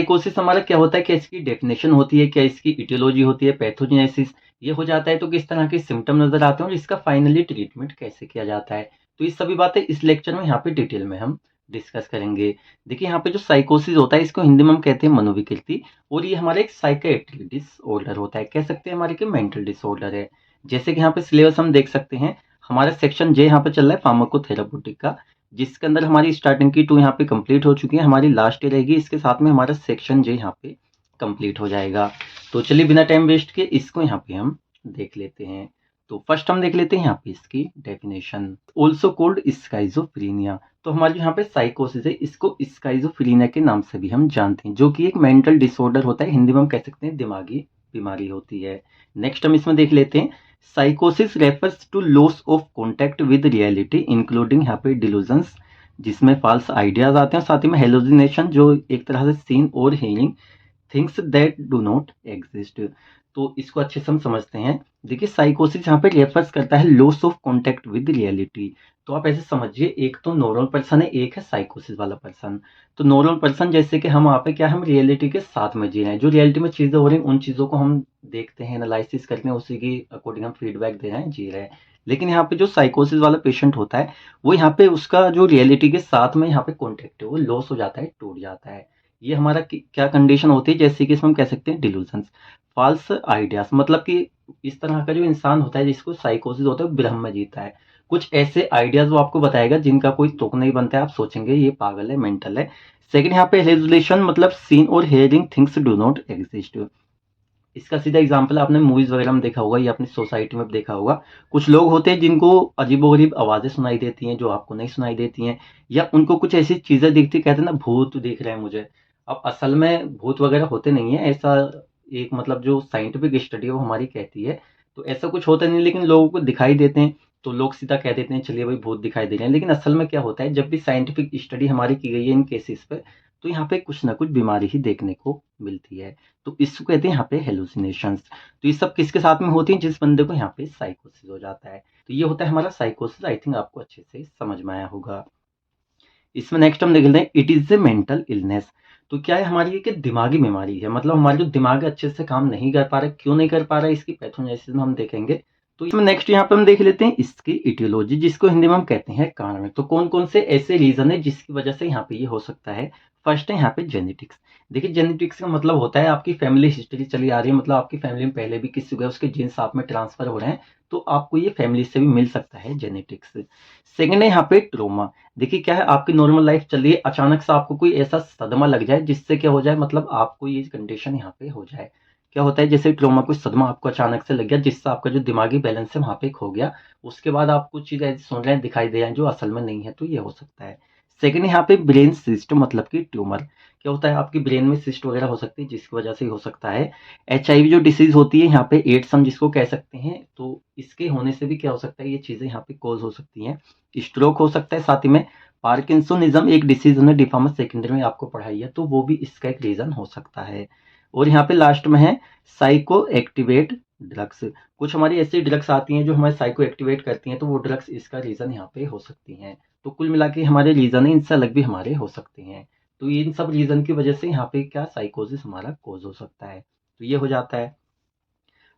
साइकोसिस हमारा क्या होता है, क्या इसकी डेफिनेशन होती है, क्या इसकी इटियोलॉजी होती है, पैथोजेनेसिस ये हो जाता है, तो किस तरह के सिम्टम नज़र आते हैं और इसका फाइनली ट्रीटमेंट कैसे किया जाता है। तो ये सभी बातें इस लेक्चर में यहाँ पे डिटेल में हम डिस्कस करेंगे। देखिए यहाँ पे जो साइकोसिस होता है इसको हिंदी में हम कहते हैं मनोविकृति, और ये हमारा एक साइकियाट्रिक डिसऑर्डर होता है, कह सकते हैं हमारे कि मेंटल डिसऑर्डर है। जैसे कि यहाँ पे सिलेबस हम देख सकते हैं, हमारा सेक्शन जे यहाँ पे चल रहा है फार्माकोथेराप्यूटिक का, जिसके अंदर हमारी स्टार्टिंग की 2 यहाँ पे कंप्लीट हो चुकी है, हमारी लास्ट रहेगी, इसके साथ में हमारा सेक्शन जे यहाँ पे कंप्लीट हो जाएगा। तो चलिए बिना टाइम वेस्ट किए इसको यहाँ पे हम देख लेते हैं। तो फर्स्ट हम देख लेते हैं यहाँ पे इसकी डेफिनेशन, ऑल्सो कोल्ड स्काइजोफ्रीनिया। तो हमारी यहाँ पे साइकोसिस है, इसको स्काइजोफ्रीनिया के नाम से भी हम जानते हैं, जो कि एक मेंटल डिसऑर्डर होता है, हिंदी में हम कह सकते हैं दिमागी बीमारी होती है। नेक्स्ट हम इसमें देख लेते हैं, साइकोसिस refers to loss of contact with reality including यहाँ पे डिलूजन्स, जिसमें फॉल्स आइडियाज आते हैं, साथ ही में हेलुसिनेशन जो एक तरह से सीन और hearing things that do not exist. तो इसको अच्छे से हम समझते हैं। देखिए साइकोसिस यहाँ पे रेफर्स करता है loss of contact with reality. तो आप ऐसे समझिए, एक तो नॉर्मल पर्सन है, एक है साइकोसिस वाला पर्सन। तो नॉर्मल पर्सन जैसे कि हम वहाँ पे क्या, हम रियलिटी के साथ में जी रहे हैं, जो रियलिटी में चीज़ें हो रही हैं उन चीज़ों को हम देखते हैं, एनालिसिस करते हैं, उसी की अकॉर्डिंग हम फीडबैक दे रहे हैं, जी रहे हैं। लेकिन यहाँ पे जो साइकोसिस वाला पेशेंट होता है, वो यहाँ पे उसका जो रियलिटी के साथ में यहाँ पे कॉन्टैक्ट है वो लॉस हो जाता है, टूट जाता है। ये हमारा क्या कंडीशन होती है, जैसे कि इसमें हम कह सकते हैं डिलूजन्स, फॉल्स आइडियाज, मतलब कि इस तरह का जो इंसान होता है जिसको साइकोसिस होता है वो भ्रम में जीता है। कुछ ऐसे आइडियाज वो आपको बताएगा जिनका कोई तुक नहीं बनता है, आप सोचेंगे ये पागल है, मेंटल है। सेकंड यहाँ पे हेलुसिनेशन, मतलब सीन और hearing things do not exist. इसका सीधा एग्जांपल आपने मूवीज वगैरह में देखा होगा या अपनी सोसाइटी में देखा होगा। कुछ लोग होते हैं जिनको अजीबोगरीब आवाजें सुनाई देती हैं जो आपको नहीं सुनाई देती हैं, या उनको कुछ ऐसी चीजें दिखती, कहते हैं ना भूत दिख रहे हैं मुझे। अब असल में भूत वगैरह होते नहीं है, ऐसा एक मतलब जो साइंटिफिक स्टडी है वो हमारी कहती है। तो ऐसा कुछ होता नहीं, लेकिन लोगों को दिखाई देते हैं, तो लोग सीधा कह देते हैं चलिए भाई भूत दिखाई दे रहे हैं। लेकिन असल में क्या होता है, जब भी साइंटिफिक स्टडी हमारी की गई है इन केसेस पे, तो यहाँ पे कुछ ना कुछ बीमारी ही देखने को मिलती है। तो इसको कहते हैं यहाँ पे हेलुसिनेशंस। तो ये सब किसके साथ में होती हैं, जिस बंदे को यहाँ पे साइकोसिस हो जाता है। तो ये होता है हमारा साइकोसिस। आई थिंक आपको अच्छे से समझ में आया होगा। इसमें नेक्स्ट हम देख लेते हैं, it is a mental illness. तो क्या है हमारी, ये दिमागी बीमारी है, मतलब हमारा जो दिमाग अच्छे से काम नहीं कर पा रहा है, क्यों नहीं कर पा रहा है, इसकी पैथोजेनेसिस में हम देखेंगे। तो इसमें नेक्स्ट यहाँ पे हम देख लेते हैं इसकी इटियोलॉजी, जिसको हिंदी में हम कहते हैं कारण। तो कौन कौन से ऐसे रीजन है जिसकी वजह से यहाँ पे ये हो सकता है। फर्स्ट है यहाँ पे जेनेटिक्स। देखिए जेनेटिक्स का मतलब होता है आपकी फैमिली हिस्ट्री चली आ रही है, मतलब आपकी फैमिली में पहले भी किसी को उसके जीन्स आप में ट्रांसफर हो रहे हैं, तो आपको ये फैमिली से भी मिल सकता है जेनेटिक्स। सेकंड है यहाँ पे ट्रोमा। देखिए क्या है, आपकी नॉर्मल लाइफ चल रही है, अचानक से आपको कोई ऐसा सदमा लग जाए जिससे क्या हो जाए, मतलब आपको ये कंडीशन यहाँ पे हो जाए। क्या होता है, जैसे ट्रोमा, कोई सदमा आपको अचानक से लग गया जिससे आपका जो दिमागी बैलेंस है वहाँ पे खो गया, उसके बाद आप कुछ चीज़ ऐसी सुन रहे हैं, दिखाई दे रहे हैं जो असल में नहीं है, तो ये हो सकता है। सेकंड यहाँ पे ब्रेन सिस्ट, मतलब कि ट्यूमर। क्या होता है, आपकी ब्रेन में सिस्ट वगैरह हो सकती है जिसकी वजह से हो सकता है। HIV जो डिसीज होती है यहाँ पे, एड्स हम जिसको कह सकते हैं, तो इसके होने से भी क्या हो सकता है, ये चीज़ें यहाँ पे कॉज हो सकती हैं। स्ट्रोक हो सकता है, साथ ही में पार्किंसोनिज्म एक डिसीज हमने डिफार्मा सेकेंडरी में आपको पढ़ाई है, तो वो भी इसका एक रीजन हो सकता है। और यहाँ पे लास्ट में है साइको एक्टिवेट ड्रग्स। कुछ हमारी ऐसी ड्रग्स आती हैं जो हमारे साइको एक्टिवेट करती हैं, तो वो ड्रग्स इसका रीजन यहाँ पे हो सकती हैं। तो कुल मिला के हमारे रीजन है, इनसे अलग भी हमारे हो सकते हैं। तो इन सब रीजन की वजह से यहाँ पे क्या साइकोसिस हमारा कोज हो सकता है। तो ये हो जाता है।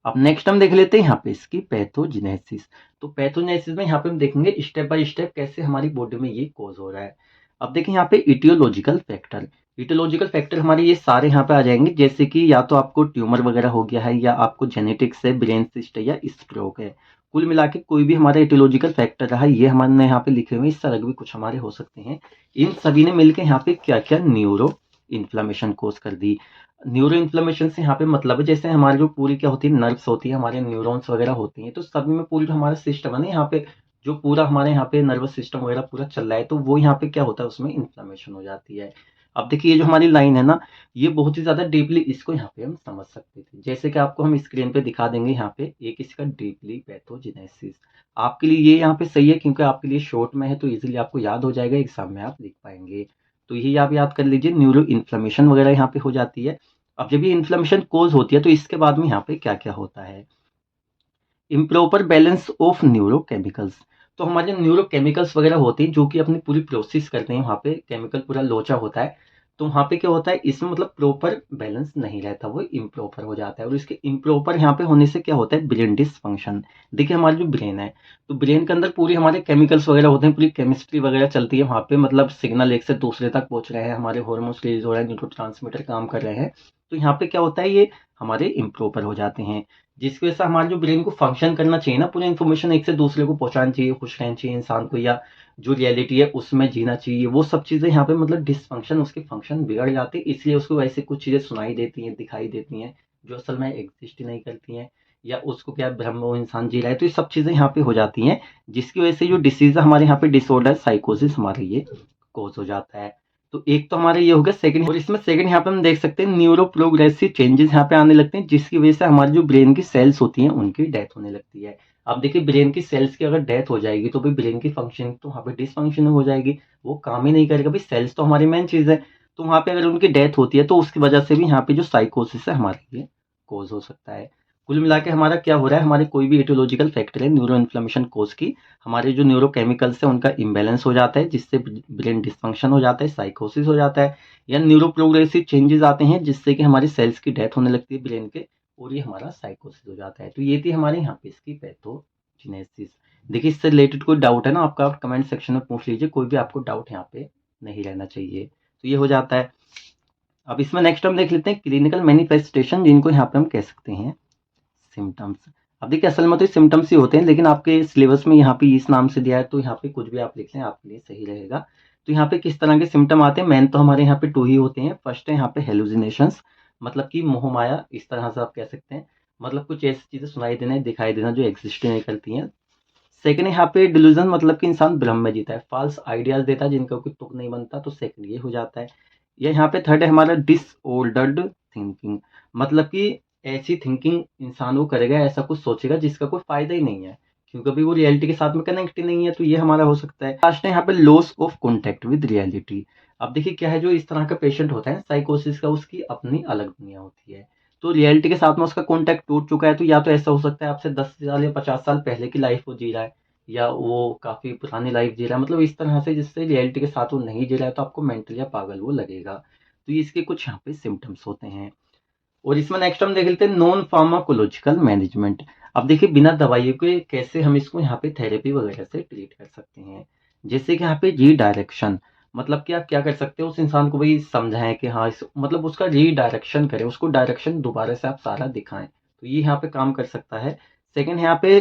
अब नेक्स्ट हम देख लेते हैं यहाँ पे इसकी पैथोजेनेसिस। तो पैथोजेनेसिस में यहाँ पे हम देखेंगे स्टेप बाय स्टेप कैसे हमारी बॉडी में ये कोज हो रहा है। अब देखिए यहाँ पे इटियोलॉजिकल फैक्टर। इटियोलॉजिकल फैक्टर हमारे ये सारे यहाँ पे आ जाएंगे, जैसे कि या तो आपको ट्यूमर वगैरह हो गया है, या आपको जेनेटिक्स है, ब्रेन सिस्ट है, या स्ट्रोक है। कुल मिला के कोई भी हमारा इटियोलॉजिकल फैक्टर रहा, ये हमारे यहाँ पे लिखे हुए, इससे अलग भी कुछ हमारे हो सकते हैं। इन सभी ने मिलकर यहाँ पे क्या क्या न्यूरो इन्फ्लामेशन कोज कर दी। न्यूरो इन्फ्लेमेशन से यहाँ पे मतलब है, जैसे हमारी जो पूरी क्या होती है, नर्व्स होती है, हमारे न्यूरॉन्स वगैरह होती हैं, तो सभी में पूरी जो हमारा सिस्टम है ना यहाँ पे, जो पूरा हमारे यहाँ पे नर्वस सिस्टम वगैरह पूरा चल रहा है, तो वो यहाँ पे क्या होता है, उसमें इन्फ्लेमेशन हो जाती है। अब देखिए ये जो हमारी लाइन है ना, ये बहुत ही ज्यादा डीपली इसको यहाँ पे हम समझ सकते थे, जैसे कि आपको हम स्क्रीन पे दिखा देंगे यहाँ पे एक इसका डीपली पैथोजेनेसिस। आपके लिए ये यहाँ पे सही है क्योंकि आपके लिए शॉर्ट में है, तो इजीली आपको याद हो जाएगा, एग्जाम में आप लिख पाएंगे। तो यही आप याद कर लीजिए, न्यूरो इन्फ्लेमेशन वगैरह यहाँ पे हो जाती है। अब जब ये इन्फ्लेमेशन कोज होती है, तो इसके बाद में यहाँ पे क्या क्या होता है, इम्प्रॉपर बैलेंस ऑफ न्यूरोकेमिकल्स। तो हमारे न्यूरोकेमिकल्स वगैरह होते हैं जो कि अपनी पूरी प्रोसेस करते हैं, वहाँ पे केमिकल पूरा लोचा होता है, तो वहाँ पे क्या होता है, इसमें मतलब प्रॉपर बैलेंस नहीं रहता, वो इम्प्रॉपर हो जाता है। और इसके इम्प्रॉपर यहाँ पे होने से क्या होता है, ब्रेन डिसफंक्शन। देखिए हमारा जो ब्रेन है, तो ब्रेन के अंदर पूरी हमारे केमिकल्स वगैरह होते हैं, पूरी केमिस्ट्री वगैरह चलती है वहाँ पे, मतलब सिग्नल एक से दूसरे तक पहुँच रहे हैं, हमारे हार्मोन्स रिलीज हो रहे हैं, न्यूरोट्रांसमीटर काम कर रहे हैं। तो यहाँ पे क्या होता है, ये हमारे इम्प्रॉपर हो जाते हैं, जिसकी वजह से हमारे जो ब्रेन को फंक्शन करना चाहिए ना, पूरी इन्फॉर्मेशन एक से दूसरे को पहुंचानी चाहिए, खुश रहना चाहिए इंसान को, या जो रियलिटी है उसमें जीना चाहिए, वो सब चीज़ें यहाँ पे मतलब डिसफंक्शन, उसके फंक्शन बिगड़ जाते हैं, इसलिए उसको वैसे कुछ चीज़ें सुनाई देती हैं, दिखाई देती हैं, जो असल में एग्जिस्ट ही नहीं करती हैं, या उसको क्या भ्रम में वो इंसान जी रहा है। तो ये सब चीज़ें यहाँ पे हो जाती हैं, जिसकी वजह से जो डिसीज हमारे यहाँ पे डिसऑर्डर साइकोसिस हमारे ये कोज हो जाता है। तो एक तो हमारा ये हो गया सेकंड, और इसमें सेकंड यहाँ पे हम देख सकते हैं न्यूरो प्रोग्रेसिव चेंजेस यहाँ पे आने लगते हैं, जिसकी वजह से हमारी जो ब्रेन की सेल्स होती हैं उनकी डेथ होने लगती है। अब देखिए ब्रेन की सेल्स की अगर डेथ हो जाएगी तो भाई ब्रेन की फंक्शन तो वहाँ पे डिसफंक्शन हो जाएगी, वो काम ही नहीं करेगा, भाई सेल्स तो हमारी मेन चीज़ है। तो वहाँ पे अगर उनकी डेथ होती है तो उसकी वजह से भी यहाँ पे जो साइकोसिस है हमारे लिए कोज हो सकता है। कुल मिला के हमारा क्या हो रहा है, हमारे कोई भी एटियोलॉजिकल फैक्टर है न्यूरो इन्फ्लेमेशन कोज की, हमारे जो न्यूरोकेमिकल्स है उनका इम्बैलेंस हो जाता है, जिससे ब्रेन डिसफंक्शन हो जाता है, साइकोसिस हो जाता है, या न्यूरो प्रोग्रेसिव चेंजेस आते हैं जिससे कि हमारी सेल्स की डेथ होने लगती है ब्रेन के, और ये हमारा साइकोसिस हो जाता है। तो ये थी हमारे यहाँ पे इसकी पैथोजेनेसिस। देखिए इससे रिलेटेड कोई डाउट है ना आपका, आप कमेंट सेक्शन में पूछ लीजिए, कोई भी आपको डाउट यहाँ पे नहीं रहना चाहिए। तो ये हो जाता है। अब इसमें नेक्स्ट हम देख लेते हैं क्लिनिकल मैनिफेस्टेशन, जिनको यहाँ पे हम कह सकते हैं सिम्टम्स। अब देखिए असल में तो सिम्टम्स ही होते हैं, लेकिन आपके सिलेबस में यहाँ पे इस नाम से दिया है, तो यहाँ पे कुछ भी आप लिख लें आपके लिए सही रहेगा। तो यहाँ पे किस तरह के सिम्टम आते हैं, मेन तो हमारे यहाँ पे 2 ही होते हैं। फर्स्ट है यहाँ पे हेलुसिनेशंस, मतलब कि मोहमाया, इस तरह से आप कह सकते हैं, मतलब कुछ ऐसी चीज़ें सुनाई देना, दिखाई देना जो एग्जिस्ट नहीं करती हैं। सेकंड है यहाँ पे डिल्यूजन, मतलब कि इंसान भ्रम में जीता है, फाल्स आइडियाज देता है जिनका कोई तुक नहीं बनता, तो सेकंड ये हो जाता है। ये यहाँ पे थर्ड है हमारा डिसऑर्डर्ड थिंकिंग, मतलब कि ऐसी थिंकिंग इंसान वो करेगा, ऐसा कुछ सोचेगा जिसका कोई फायदा ही नहीं है, क्योंकि अभी वो रियलिटी के साथ में कनेक्ट ही नहीं है। तो ये हमारा हो सकता है। लास्ट है यहाँ पे loss of contact with reality. अब देखिए क्या है, जो इस तरह का पेशेंट होता है साइकोसिस का, उसकी अपनी अलग दुनिया होती है, तो रियलिटी के साथ में उसका कॉन्टैक्ट टूट चुका है। तो या तो ऐसा हो सकता है आपसे 10 साल या 50 साल पहले की लाइफ वो जी रहा है, या वो काफ़ी पुरानी लाइफ जी रहा है, मतलब इस तरह से जिससे रियलिटी के साथ वो नहीं जी रहा है, तो आपको मेंटल या पागल वो लगेगा। तो ये इसके कुछ यहाँ पे सिम्टम्स होते हैं। और इसमें नेक्स्ट हम देख लेते हैं नॉन फार्माकोलॉजिकल मैनेजमेंट। अब देखिए बिना दवाइयों के कैसे हम इसको यहाँ पे थेरेपी वगैरह से ट्रीट कर सकते हैं। जैसे कि यहाँ पे रीडायरेक्शन, मतलब कि आप क्या कर सकते हो, उस इंसान को वही समझाएं कि हाँ इस मतलब उसका रीडायरेक्शन करें, उसको डायरेक्शन दोबारा से आप सारा दिखाएं, तो ये यहाँ पे काम कर सकता है। सेकेंड है यहाँ पे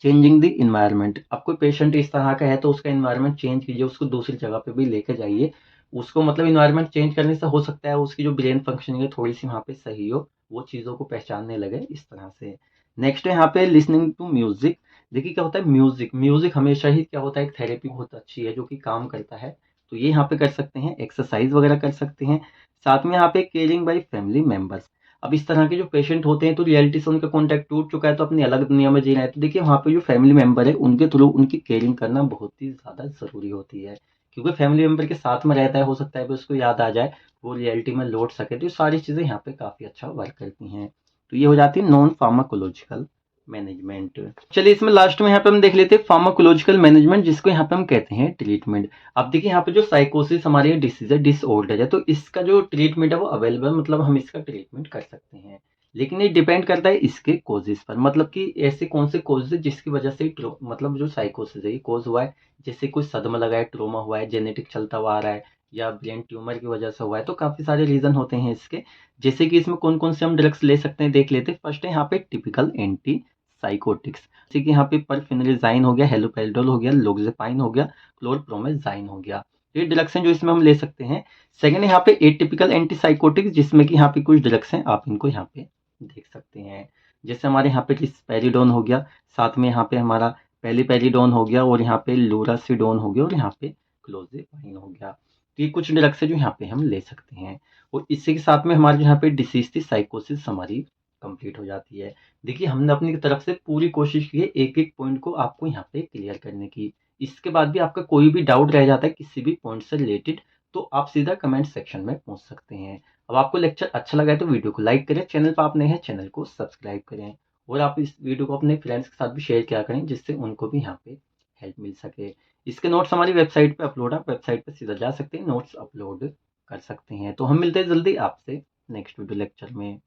चेंजिंग द इन्वायरमेंट। अब कोई पेशेंट इस तरह का है तो उसका इन्वायरमेंट चेंज कीजिए, उसको दूसरी जगह पे भी लेके जाइए। उसको मतलब इन्वायरमेंट चेंज करने से हो सकता है उसकी जो ब्रेन फंक्शनिंग है थोड़ी सी वहाँ पे सही हो, वो चीज़ों को पहचानने लगे इस तरह से। नेक्स्ट है यहाँ पे लिसनिंग टू म्यूजिक। देखिए क्या होता है, म्यूजिक म्यूजिक हमेशा ही क्या होता है, एक थेरेपी बहुत अच्छी है जो कि काम करता है। तो ये यहाँ पे कर सकते हैं, एक्सरसाइज वगैरह कर सकते हैं। साथ में यहाँ पे केयरिंग बाई फैमिली मेंबर्स। अब इस तरह के जो पेशेंट होते हैं तो रियलिटी से उनका कॉन्टैक्ट टूट चुका है, तो अपनी अलग दुनिया में जी रहे हैं, तो देखिए वहाँ पे जो फैमिली मेंबर है उनके थ्रू उनकी केयरिंग करना बहुत ही ज़्यादा ज़रूरी होती है, क्योंकि फैमिली मेंबर के साथ में रहता है, हो सकता है कि उसको याद आ जाए, वो रियलिटी में लौट सके, तो ये सारी चीज़ें यहाँ पे काफ़ी अच्छा वर्क करती हैं। तो ये हो जाती है नॉन फार्माकोलॉजिकल मैनेजमेंट। चलिए इसमें लास्ट में यहाँ पे हम देख लेते हैं फार्माकोलॉजिकल मैनेजमेंट, जिसको यहाँ पे हम कहते हैं ट्रीटमेंट। अब देखिए यहाँ पे जो साइकोसिस हमारी डिसीज है, डिसऑर्डर है, तो इसका जो ट्रीटमेंट है वो अवेलेबल, मतलब हम इसका ट्रीटमेंट कर सकते हैं, लेकिन ये डिपेंड करता है इसके कोजेस पर, मतलब कि ऐसे कौन से कोजेस है जिसकी वजह से मतलब जो साइकोसिस है ये कोज हुआ है। जैसे कोई सदमा लगा है, ट्रोमा हुआ है, जेनेटिक चलता हुआ आ रहा है, या ब्रेन ट्यूमर की वजह से हुआ है, तो काफ़ी सारे रीज़न होते हैं इसके। जैसे कि इसमें कौन कौन से हम ड्रग्स ले सकते हैं देख लेते हैं। फर्स्ट है यहाँ पे टिपिकल एंटी साइकोटिक्स, जैसे कि यहाँ पे परफेनिलिजाइन हो गया, हेलोपेरिडोल हो गया, लोक्सेपाइन हो गया, क्लोरप्रोमेजाइन हो गया, ये ड्रग्स हैं जो इसमें हम ले सकते हैं। सेकंड है यहाँ पे एटिपिकल एंटीसाइकोटिक्स, जिसमें कि यहाँ पे कुछ ड्रग्स हैं, आप इनको यहाँ पे देख सकते हैं। जैसे हमारे यहाँ पे रिस्पेरिडोन हो गया, साथ में यहाँ पे हमारा पेलिपेरिडोन हो गया, और यहाँ पे लुरासिडोन हो गया, और यहाँ पे क्लोजेपाइन हो गया। तो ये कुछ ड्रग्स है जो यहाँ पे हम ले सकते हैं। और इसी के साथ में हमारे जो यहाँ पे डिसीज थी साइकोसिस हमारी कंप्लीट हो जाती है। देखिए हमने अपनी तरफ से पूरी कोशिश की है एक एक पॉइंट को आपको यहाँ पे क्लियर करने की। इसके बाद भी आपका कोई भी डाउट रह जाता है किसी भी पॉइंट से रिलेटेड, तो आप सीधा कमेंट सेक्शन में पूछ सकते हैं। अब आपको लेक्चर अच्छा लगा है तो वीडियो को लाइक करें, चैनल पर आप नए हैं चैनल को सब्सक्राइब करें, और आप इस वीडियो को अपने फ्रेंड्स के साथ भी शेयर किया करें, जिससे उनको भी यहाँ पे हेल्प मिल सके। इसके नोट्स हमारी वेबसाइट पे अपलोड है, आप वेबसाइट पे सीधा जा सकते हैं, नोट्स अपलोड कर सकते हैं। तो हम मिलते हैं जल्दी आपसे नेक्स्ट वीडियो लेक्चर में।